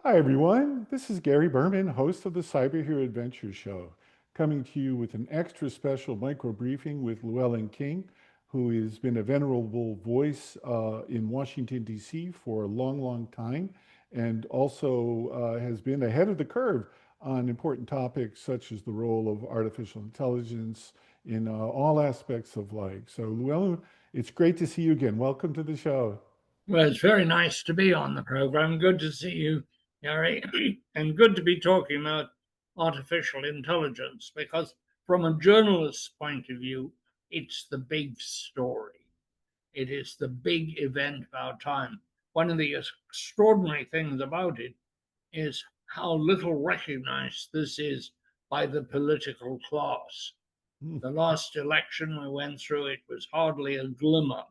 Hi, everyone. This is Gary Berman, host of the Cyberhero Adventure Show, coming to you with an extra special micro briefing with Llewelyn King, who has been a venerable voice in Washington, D.C. for a long, long time, and also has been ahead of the curve on important topics such as the role of artificial intelligence in all aspects of life. So, Llewelyn, it's great to see you again. Welcome to the show. Well, it's very nice to be on the program. Good to see you, Gary, and good to be talking about artificial intelligence because, from a journalist's point of view, it's the big story. It is the big event of our time. One of the extraordinary things about it is how little recognized this is by the political class. Hmm. The last election we went through, it was hardly a glimmer.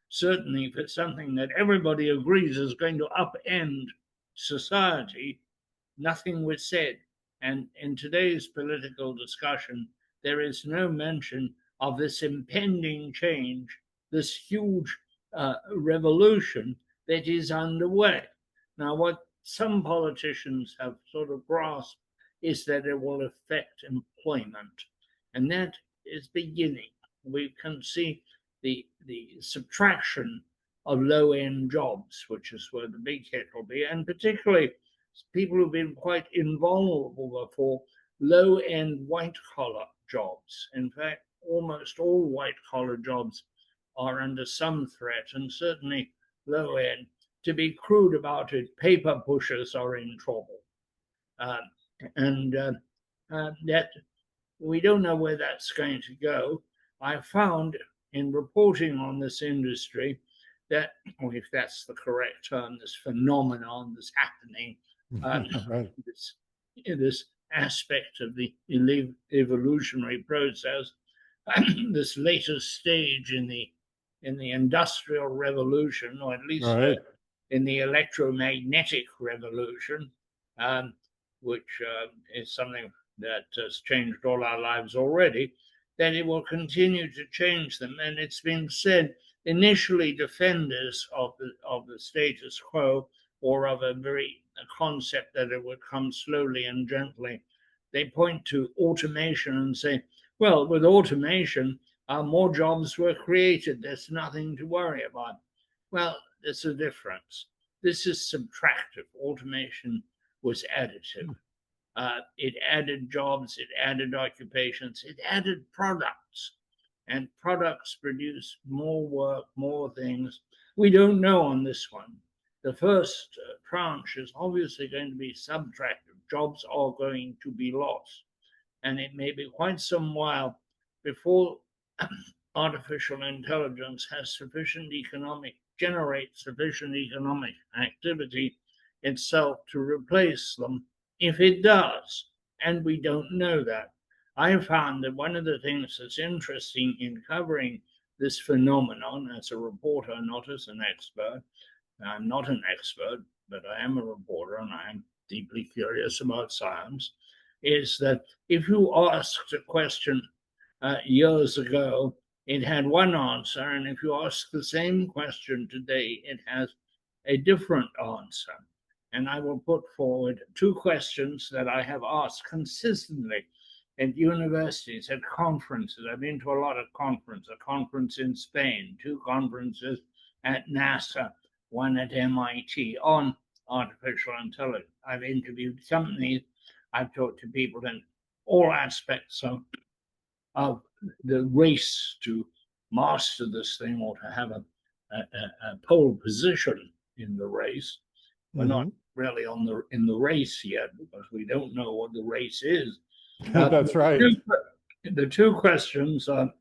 Certainly, if it's something that everybody agrees is going to upend society, nothing was said. And in today's political discussion, there is no mention of this impending change, this huge revolution that is underway. Now, what some politicians have sort of grasped is that it will affect employment. And that is beginning. We can see the subtraction of low end jobs, which is where the big hit will be, and particularly people who've been quite invulnerable before, low end white collar jobs. In fact, almost all white collar jobs are under some threat, and certainly low end. To be crude about it, paper pushers are in trouble. Uh, and that we don't know where that's going to go. I found in reporting on this industry that, or if that's the correct term, this phenomenon that's happening, um, Right. this, this aspect of the evolutionary process, this latest stage in the industrial revolution, or at All least right. in the electromagnetic revolution, um, which is something that has changed all our lives already, then it will continue to change them. And it's been said initially defenders of the status quo or of a concept that it would come slowly and gently. They point to automation and say, well, with automation, more jobs were created. There's nothing to worry about. Well, there's a difference. This is subtractive. Automation was additive. It added jobs, it added occupations, it added products, and products produce more work, more things. We don't know on this one. The first tranche is obviously going to be subtractive. Jobs are going to be lost, and it may be quite some while before artificial intelligence has sufficient economic generates sufficient economic activity itself to replace them if it does, and we don't know that. I found that one of the things that's interesting in covering this phenomenon as a reporter, not as an expert, I'm not an expert, but I am a reporter and I am deeply curious about science, is that if you asked a question years ago, it had one answer, and if you ask the same question today, it has a different answer. And I will put forward two questions that I have asked consistently at universities, at conferences. I've been to a lot of conferences, a conference in Spain, two conferences at NASA, one at MIT on artificial intelligence. I've interviewed companies, I've talked to people in all aspects of the race to master this thing or to have a pole position in the race. We're not Hmm. really on the in the race yet because we don't know what the race is. That's right. The two questions are: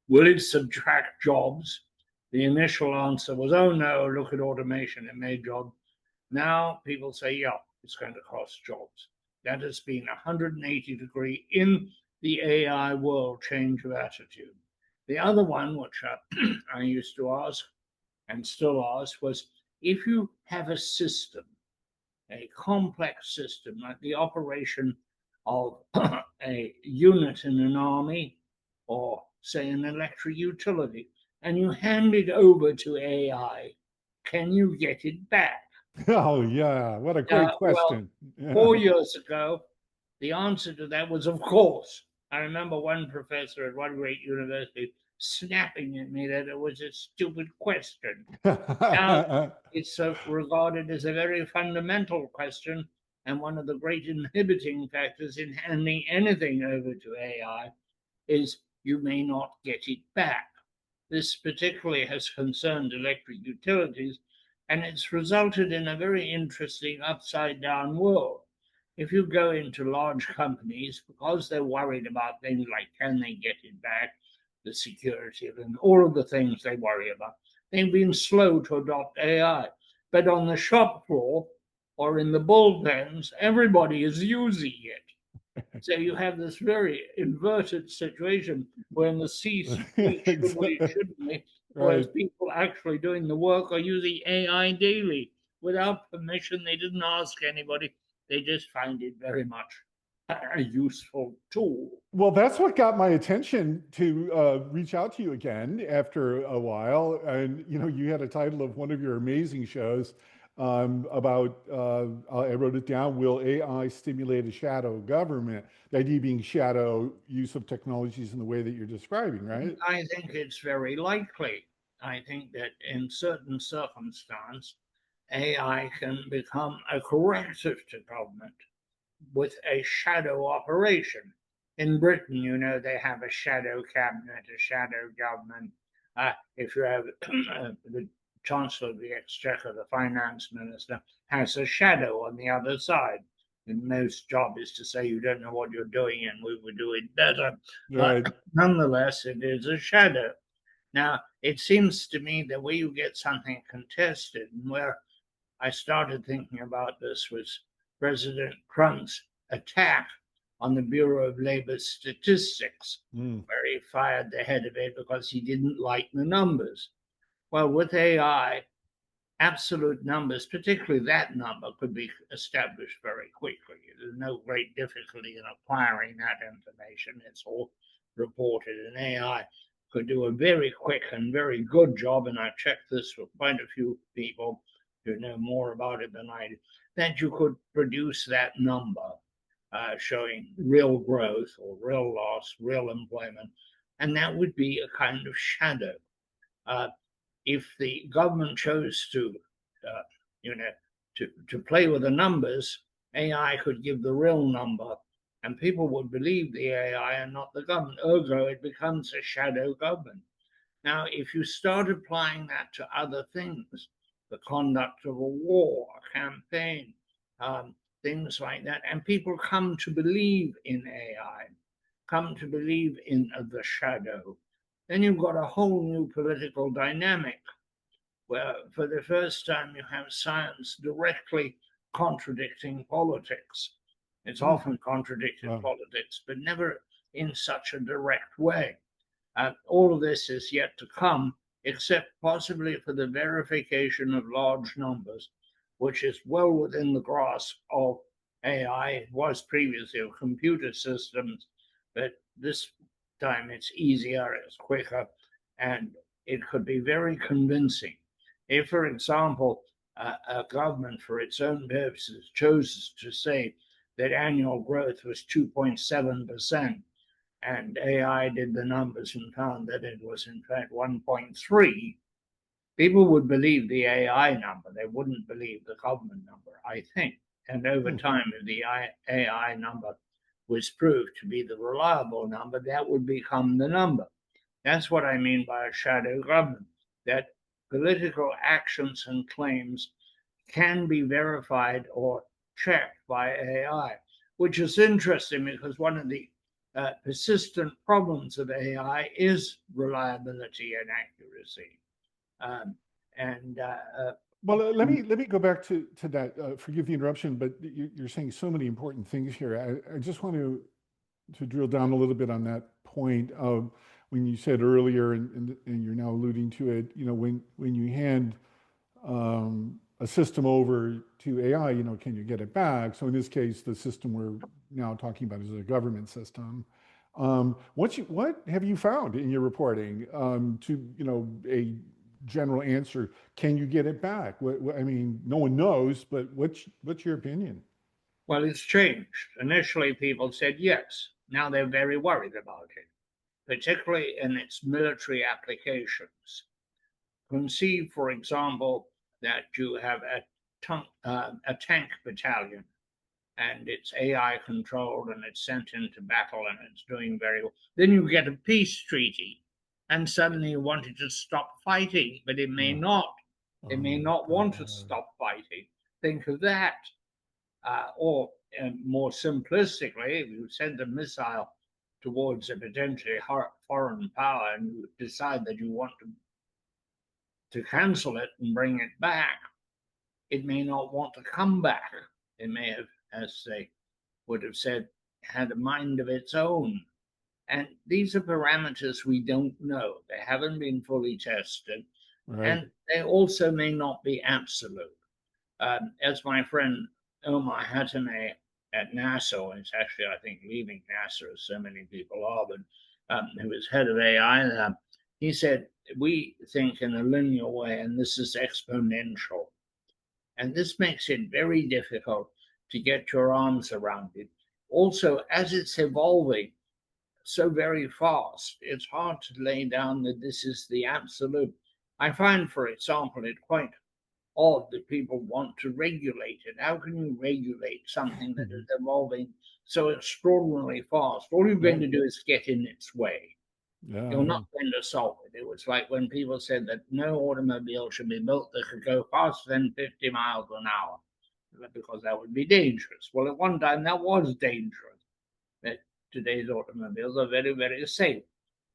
will it subtract jobs? The initial answer was, "Oh no, look at automation; it made jobs." Now people say, "Yeah, it's going to cost jobs." That has been a 180-degree in the AI world change of attitude. The other one, which I used to ask and still ask, was if you have a system, a complex system, like the operation of a unit in an army or, say, an electric utility, and you hand it over to AI, can you get it back? Oh, yeah. What a great Well, question. Yeah. 4 years ago, the answer to that was, of course. I remember one professor at one great university snapping at me that it was a stupid question. Now, it's regarded as a very fundamental question, and one of the great inhibiting factors in handing anything over to AI is you may not get it back. This particularly has concerned electric utilities, and it's resulted in a very interesting upside down world. If you go into large companies, because they're worried about things like can they get it back, the security, and all of the things they worry about, they've been slow to adopt AI. But on the shop floor or in the bullpens, everybody is using it. So you have this very inverted situation when the C-suite should we, shouldn't we, whereas Right. people actually doing the work are using AI daily without permission. They didn't ask anybody. They just find it very much a useful tool. Well, that's what got my attention to reach out to you again after a while. And you had a title of one of your amazing shows about. I wrote it down. Will AI stimulate a shadow government? The idea being shadow use of technologies in the way that you're describing, right? I think it's very likely. I think that in certain circumstances, AI can become a corrective to government with a shadow operation. In Britain, they have a shadow cabinet, a shadow government. If you have the Chancellor of the Exchequer, the finance minister, has a shadow on the other side. And most job is to say you don't know what you're doing and we would do it better. But Right. nonetheless, it is a shadow. Now, it seems to me that where you get something contested and where I started thinking about this was President Trump's attack on the Bureau of Labor Statistics, Mm. where he fired the head of it because he didn't like the numbers. Well, with AI, absolute numbers, particularly that number, could be established very quickly. There's no great difficulty in acquiring that information. It's all reported, and AI could do a very quick and very good job. And I checked this with quite a few people who know more about it than I do, that you could produce that number showing real growth or real loss, real employment, and that would be a kind of shadow. Uh, if the government chose to, uh, you know, to play with the numbers, AI could give the real number, and people would believe the AI and not the government. Ergo, it becomes a shadow government. Now, if you start applying that to other things, the conduct of a war, a campaign, things like that, and people come to believe in AI, come to believe in the shadow, then you've got a whole new political dynamic where, for the first time, you have science directly contradicting politics. It's Mm. often contradicted Wow. politics, but never in such a direct way. All of this is yet to come, except possibly for the verification of large numbers, which is well within the grasp of AI. It was previously of computer systems, but this time it's easier, it's quicker, and it could be very convincing. If, for example, a government, for its own purposes, chose to say that annual growth was 2.7%, and AI did the numbers and found that it was in fact 1.3, people would believe the AI number. They wouldn't believe the government number, I think. And over Hmm. time, if the AI number was proved to be the reliable number, that would become the number. That's what I mean by a shadow government, that political actions and claims can be verified or checked by AI, which is interesting because one of the persistent problems of AI is reliability and accuracy. Um, and Well, let me go back to that. Forgive the interruption, but you're saying so many important things here. I just want to drill down a little bit on that point of when you said earlier, and you're now alluding to it. When you hand a system over to AI, can you get it back? So in this case, the system we're now talking about is a government system. What have you found in your reporting to a general answer. Can you get it back? I mean, no one knows, but what's your opinion? Well, it's changed. Initially, people said yes. Now they're very worried about it, particularly in its military applications. Conceive, for example, that you have a tank battalion and it's AI controlled and it's sent into battle and it's doing very well. Then you get a peace treaty and suddenly you want it to stop fighting, but it may Oh, not. It may oh not want to God. stop fighting. Think of that. Or more simplistically, if you send a missile towards a potentially foreign power and you decide that you want to cancel it and bring it back, it may not want to come back. It may have, as they would have said, had a mind of its own. And these are parameters we don't know. They haven't been fully tested. Right. And they also may not be absolute. As my friend Omar Hatame at NASA, is actually, I think, leaving NASA, as so many people are, but who was head of AI there, he said, we think in a linear way, and this is exponential. And this makes it very difficult to get your arms around it. Also, as it's evolving so very fast, it's hard to lay down that this is the absolute. I find, for example, it quite odd that people want to regulate it. How can you regulate something that is evolving so extraordinarily fast? All you're going Right. to do is get in its way. Yeah. You're not going to solve it. It was like when people said that no automobile should be built that could go faster than 50 miles an hour because that would be dangerous. Well, at one time that was dangerous. But today's automobiles are very, very safe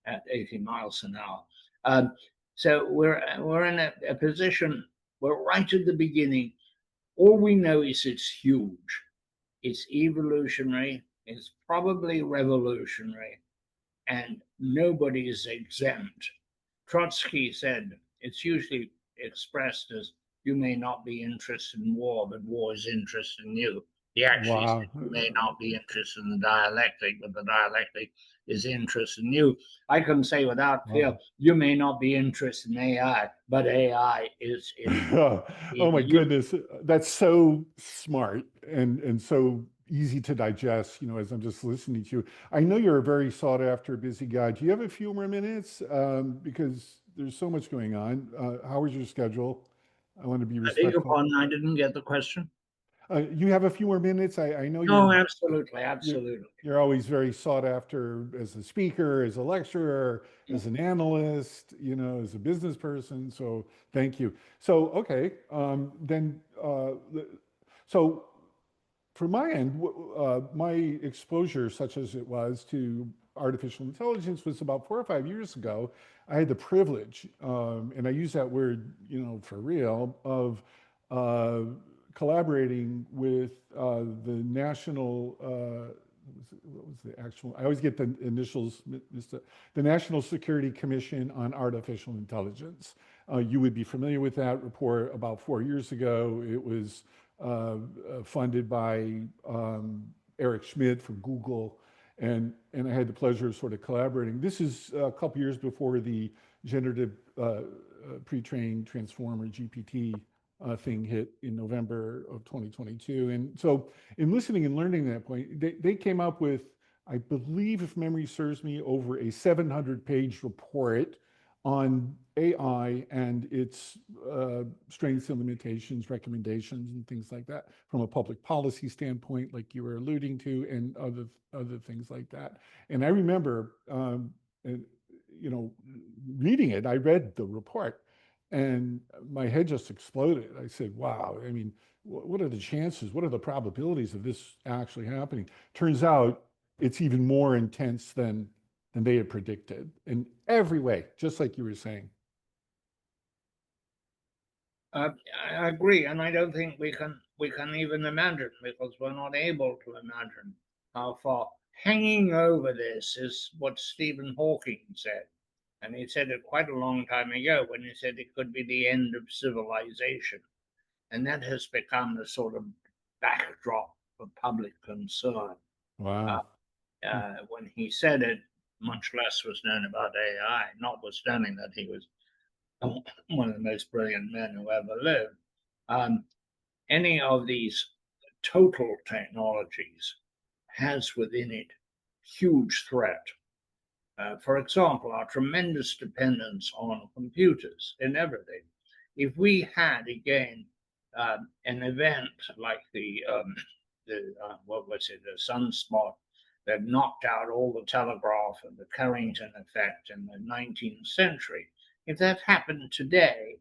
at 80 miles an hour. Um, so we're in a position. We're right at the beginning. All we know is it's huge. It's evolutionary. It's probably revolutionary, and nobody is exempt. Trotsky said it's usually expressed as you may not be interested in war, but war is interested in you. He actually said Wow. you may not be interested in the dialectic, but the dialectic is interested in you. I can say without fear, Wow. you may not be interested in AI, but AI is Oh in my you. goodness, that's so smart and so easy to digest, as I'm just listening to you. I know you're a very sought after busy guy. Do you have a few more minutes? Because there's so much going on. How is your schedule? I want to be I beg your respectful. pardon, I didn't get the question. You have a few more minutes. I know No, absolutely, you're absolutely. you're always very sought after as a speaker, as a lecturer, as an analyst, as a business person. So thank you. So okay, then so from my end, my exposure, such as it was to artificial intelligence, was about 4 or 5 years ago. I had the privilege, and I use that word, for real, of uh, collaborating with the national. What was the actual? I always get the initials. The National Security Commission on Artificial Intelligence. You would be familiar with that report. About 4 years ago, it was funded by Eric Schmidt from Google, and I had the pleasure of sort of collaborating. This is a couple years before the generative pre-trained transformer GPT thing hit in November of 2022. And so, in listening and learning at that point, they came up with, I believe, if memory serves me, over a 700-page report on AI and its strengths and limitations, recommendations, and things like that from a public policy standpoint, like you were alluding to, and other things like that. And I remember, and, reading it. I read the report, and my head just exploded. I said, "Wow! I mean, what are the chances? What are the probabilities of this actually happening?" Turns out it's even more intense than they had predicted in every way, just like you were saying. I agree, and I don't think we can even imagine because we're not able to imagine how far. Hanging over this is what Stephen Hawking said, and he said it quite a long time ago when he said it could be the end of civilization, and that has become the sort of backdrop for public concern. Uh, Wow. when he said it, much less was known about AI, notwithstanding that he was one of the most brilliant men who ever lived. Any of these total technologies has within it huge threat. For example, our tremendous dependence on computers in everything. If we had again an event like the what was it, the sunspot that knocked out all the telegraph and the Carrington effect in the 19th century, if that happened today,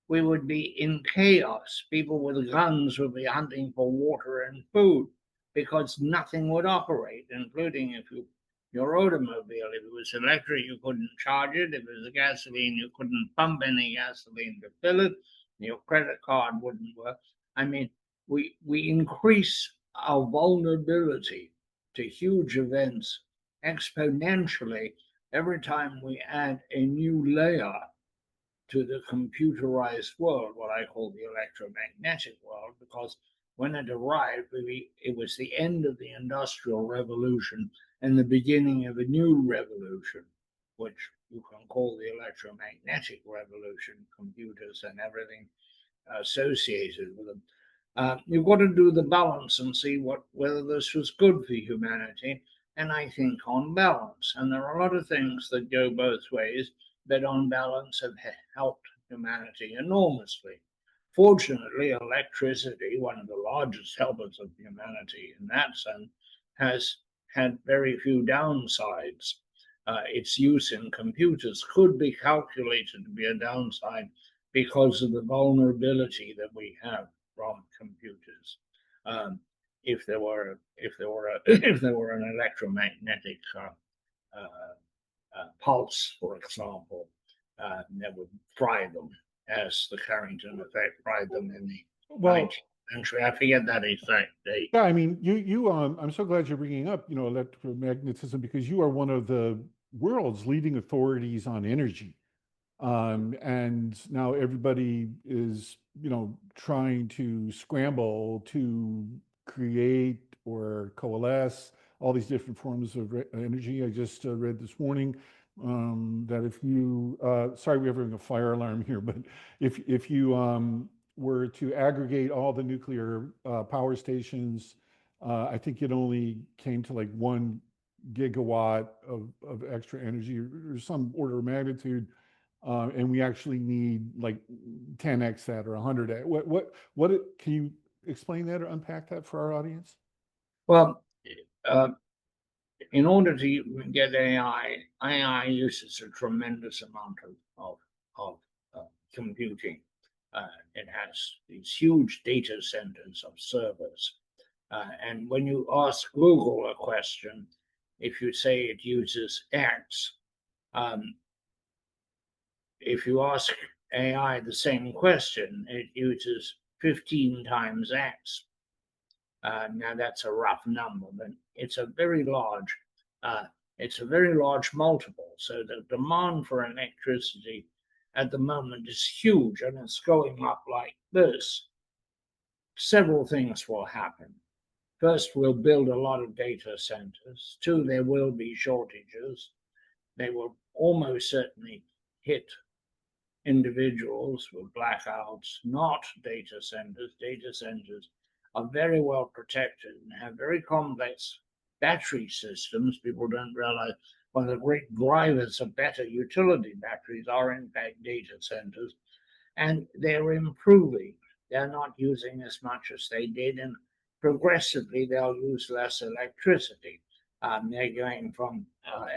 we would be in chaos. People with guns would be hunting for water and food because nothing would operate, including if your automobile. If it was electric, you couldn't charge it. If it was gasoline, you couldn't pump any gasoline to fill it. Your credit card wouldn't work. I mean, we increase our vulnerability to huge events exponentially every time we add a new layer to the computerized world, what I call the electromagnetic world, because when it arrived, it was the end of the Industrial Revolution and the beginning of a new revolution, which you can call the electromagnetic revolution, computers and everything associated with them. You've got to do the balance and see whether this was good for humanity. And I think on balance, and there are a lot of things that go both ways, but on balance have helped humanity enormously. Fortunately, electricity, one of the largest helpers of humanity in that sense, has had very few downsides. Its use in computers could be calculated to be a downside because of the vulnerability that we have from computers. If there were an electromagnetic pulse, for example, that would fry them, as the Carrington effect fried them in the Well, 19th century. I forget that exact date. yeah, I mean, I'm so glad you're bringing up, electromagnetism because you are one of the world's leading authorities on energy. And now everybody is, trying to scramble to create or coalesce all these different forms of energy. I just read this morning that if you, sorry, we're having a fire alarm here, but if you were to aggregate all the nuclear power stations, I think it only came to like 1 gigawatt of extra energy or some order of magnitude. And we actually need like 10x that or 100x. Can you explain that or unpack that for our audience? Well, in order to get AI uses a tremendous amount of computing. It has these huge data centers of servers. And when you ask Google a question, if you say it uses X, if you ask AI the same question, it uses 15 times X. Now that's a rough number, but it's a very large multiple. So the demand for electricity at the moment is huge, and it's going up like this. Several things will happen. First, we'll build a lot of data centers. Two, there will be shortages. They will almost certainly hit individuals with blackouts, not data centers. Data centers are very well protected and have very complex battery systems. People don't realize one of the great drivers of better utility batteries are, in fact, data centers. And they're improving. They're not using as much as they did, and progressively they'll use less electricity. They're going from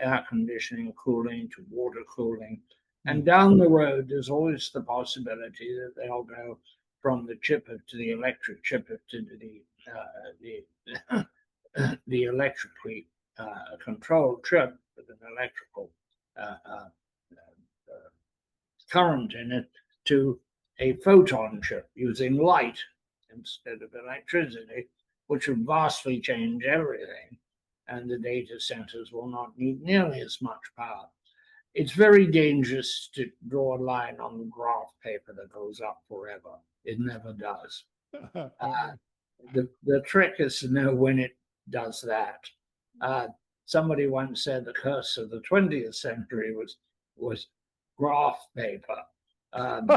air conditioning, cooling to water cooling. And down the road, there's always the possibility that they'll go from the chipper to the electric chipper to the electrically controlled chip with an electrical current in it to a photon chip using light instead of electricity, which would vastly change everything. And the data centers will not need nearly as much power. It's very dangerous to draw a line on the graph paper that goes up forever. It never does. The trick is to know when it does that. Somebody once said the curse of the 20th century was graph paper. Um,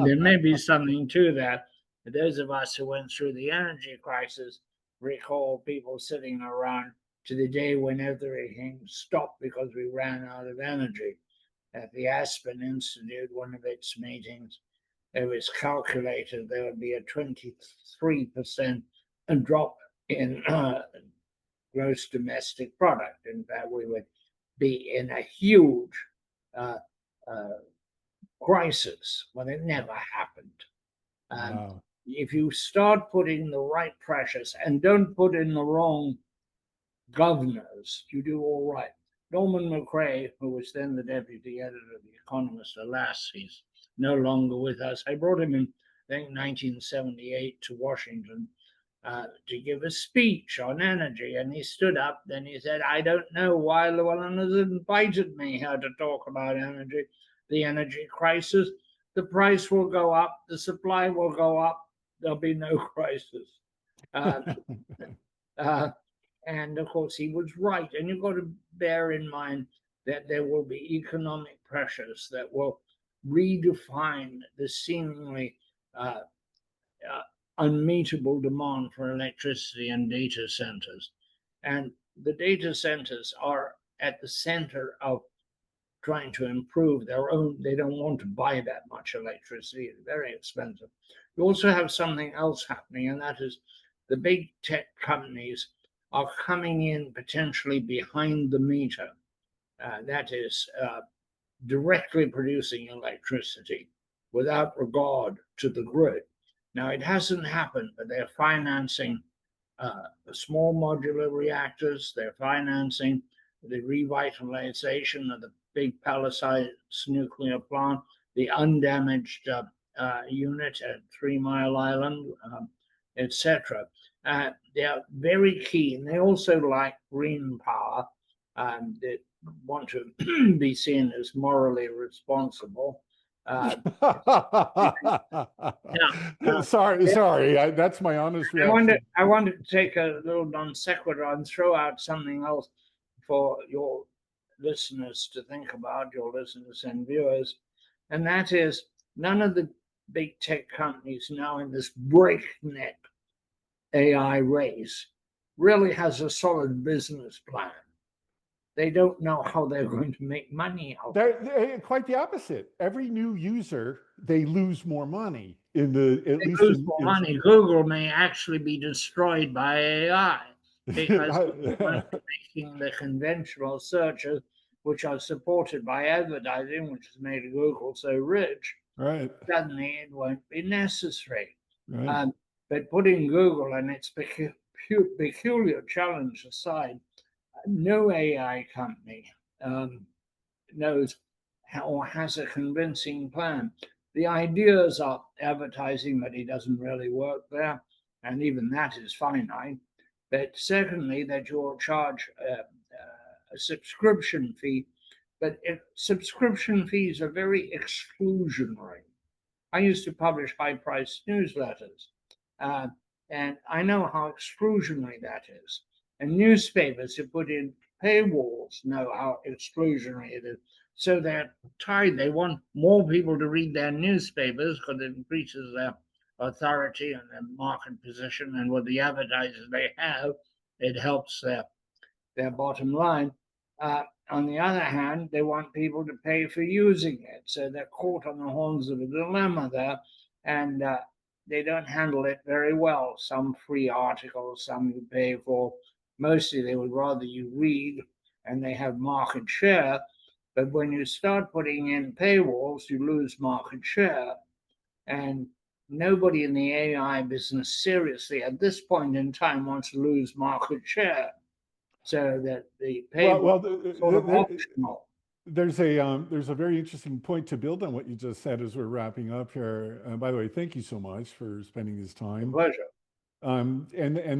there may be something to that. Those of us who went through the energy crisis recall people sitting around to the day when everything stopped because we ran out of energy. At the Aspen Institute, one of its meetings, it was calculated there would be a 23% drop in gross domestic product. In fact, we would be in a huge uh, uh, crisis. Well, it never happened. Wow. If you start putting the right pressures and don't put in the wrong governors, you do all right. Norman McRae, who was then the deputy editor of The Economist, alas, he's no longer with us. I brought him in, I think, 1978 to Washington to give a speech on energy. And he stood up, then he said, I don't know why Llewellyn has invited me here to talk about energy, the energy crisis. The price will go up, the supply will go up, there'll be no crisis. Uh, uh, and of course, he was right. And you've got to bear in mind that there will be economic pressures that will redefine the seemingly uh, uh, unmeetable demand for electricity and data centers. And the data centers are at the center of trying to improve their own. They don't want to buy that much electricity, it's very expensive. You also have something else happening, and that is the big tech companies are coming in potentially behind the meter. That is, directly producing electricity without regard to the grid. Now, it hasn't happened, but they're financing small modular reactors, they're financing the revitalization of the big Palisades nuclear plant, the undamaged unit at 3 Mile Island, etc. They're very keen. They also like green power. They want to be seen as morally responsible. Uh, now, sorry. That's my honest reaction. I wanted to take a little non sequitur and throw out something else for your listeners to think about, your listeners and viewers, and that is none of the big tech companies now in this breakneck AI race really has a solid business plan. They don't know how they're going to make money out of it. They're quite the opposite. Every new user, they lose more money in the at They least lose more money. Google may actually be destroyed by AI because people making the conventional searches, which are supported by advertising, which has made Google so rich, right, suddenly it won't be necessary. right. But putting Google and its peculiar challenge aside, no AI company knows how, or has a convincing plan. The ideas are advertising, but it doesn't really work there, and even that is finite. But secondly, that you'll charge a subscription fee, but subscription fees are very exclusionary. I used to publish high-priced newsletters, uh, and I know how exclusionary that is. And newspapers who put in paywalls know how exclusionary it is. So they're tied. They want more people to read their newspapers because it increases their authority and their market position. And with the advertisers they have, it helps their bottom line. On the other hand, they want people to pay for using it. So they're caught on the horns of a dilemma there, and they don't handle it very well. Some free articles, some you pay for. Mostly they would rather you read, and they have market share. But when you start putting in paywalls, you lose market share. And nobody in the AI business seriously at this point in time wants to lose market share. So that the paywall sort of optional. There's a very interesting point to build on what you just said as we're wrapping up here. By the way, thank you so much for spending this A time. pleasure. And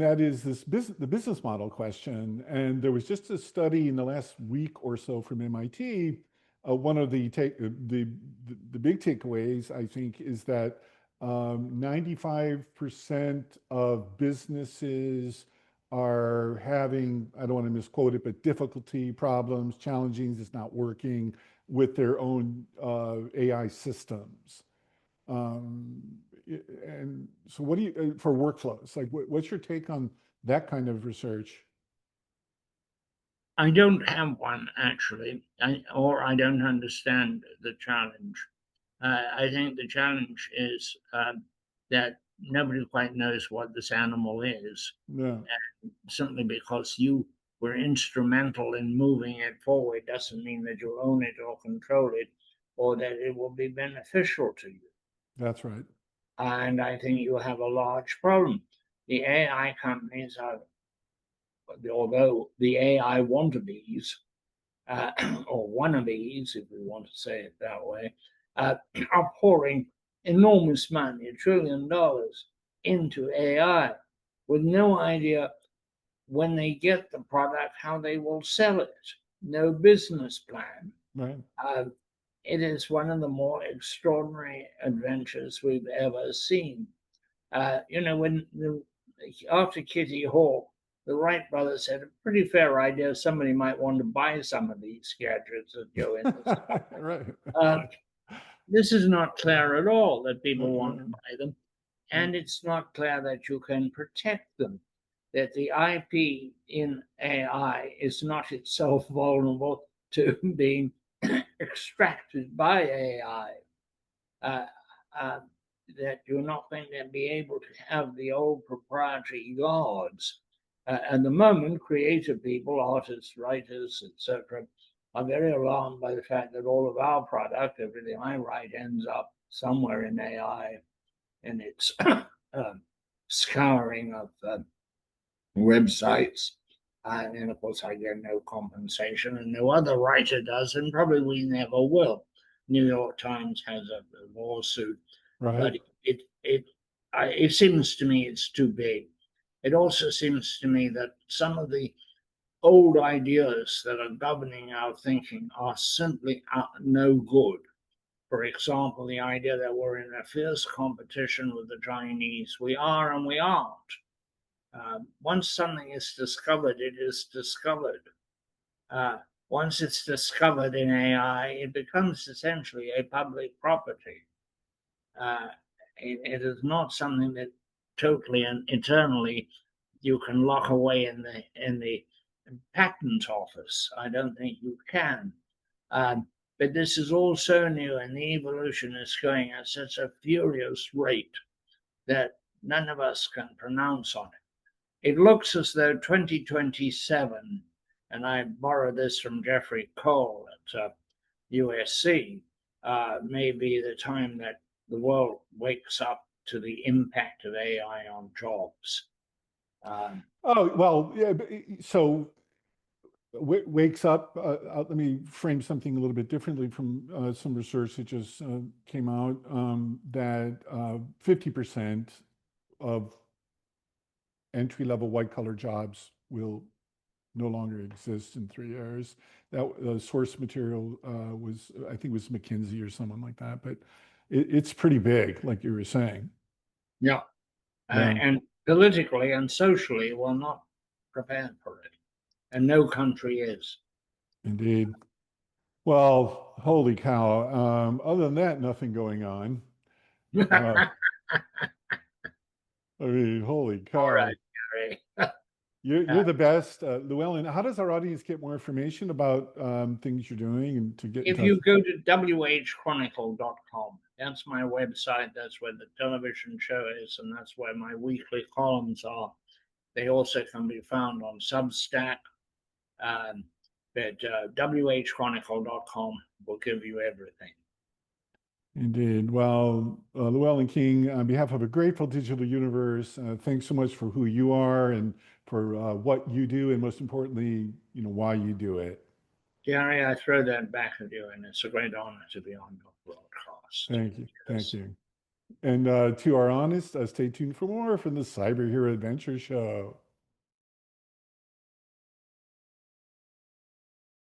that is the business model question. And there was just a study in the last week or so from MIT. One of the big takeaways, I think, is that 95% of businesses are having, I don't want to misquote it, but difficulty, problems, challenging, it's not working with their own AI systems. Um, and so what do you, for workflows, like what's your take on that kind of research? I don't have one actually, or I don't understand the challenge. I think the challenge is that nobody quite knows what this animal is, No, simply because you were instrumental in moving it forward doesn't mean that you own it or control it or that it will be beneficial to you. that's right. And I think you have a large problem. The AI companies are, although the AI wannabes, or wannabes, if we want to say it that way, are pouring enormous money, $1 trillion, into AI with no idea when they get the product how they will sell it. No business plan. Right. Uh, it is one of the more extraordinary adventures we've ever seen. After Kitty Hawk, the Wright brothers had a pretty fair idea somebody might want to buy some of these gadgets that go in the sky. Right. This is not clear at all that people want to Uh, buy them, and it's not clear that you can protect them, that the IP in AI is not itself vulnerable to being extracted by AI. Uh, uh, that you're not going to be able to have the old proprietary guards. At the moment, creative people, artists, writers, etc., are very alarmed by the fact that all of our product, everything I write, ends up somewhere in AI in its scouring of websites. And of course, I get no compensation, and no other writer does, and probably we never will. New York Times has a lawsuit, right. but it seems to me it's too big. It also seems to me that some of the old ideas that are governing our thinking are simply no good. For example, the idea that we're in a fierce competition with the Chinese. We are and we aren't. Once something is discovered, it is discovered. Uh, Once it's discovered in AI, it becomes essentially a public property. Uh, it is not something that totally and eternally you can lock away in the patent office. I don't think you can. But this is all so new, and the evolution is going at such a furious rate that none of us can pronounce on it. It looks as though 2027, and I borrowed this from Jeffrey Cole at USC, may be the time that the world wakes up to the impact of AI on jobs. Oh, well, yeah. So wakes up. Let me frame something a little bit differently from some research that just came out that 50% of entry-level white-collar jobs will no longer exist in 3 years. That source material was, I think, it was McKinsey or someone like that, but it's pretty big, like you were saying. Yeah. Yeah, And politically and socially, we're not prepared for it. And no country is. indeed. Well, holy cow. Other than that, nothing going on. Uh, I mean, holy All cow. right, Gary. You're the best. Llewellyn, how does our audience get more information about things you're doing and to get in If touch? you go to whchronicle.com, that's my website. That's where the television show is, and that's where my weekly columns are. They also can be found on Substack. Um, but whchronicle.com will give you everything. Indeed. Well, Llewellyn King, on behalf of a grateful digital universe, thanks so much for who you are and for what you do, and most importantly, why you do it. Gary, I throw that back at you, and it's a great honor to be on your broadcast. Thank you. Thank Yes. you. And to our honest, stay tuned for more from the Cyber Hero Adventure Show.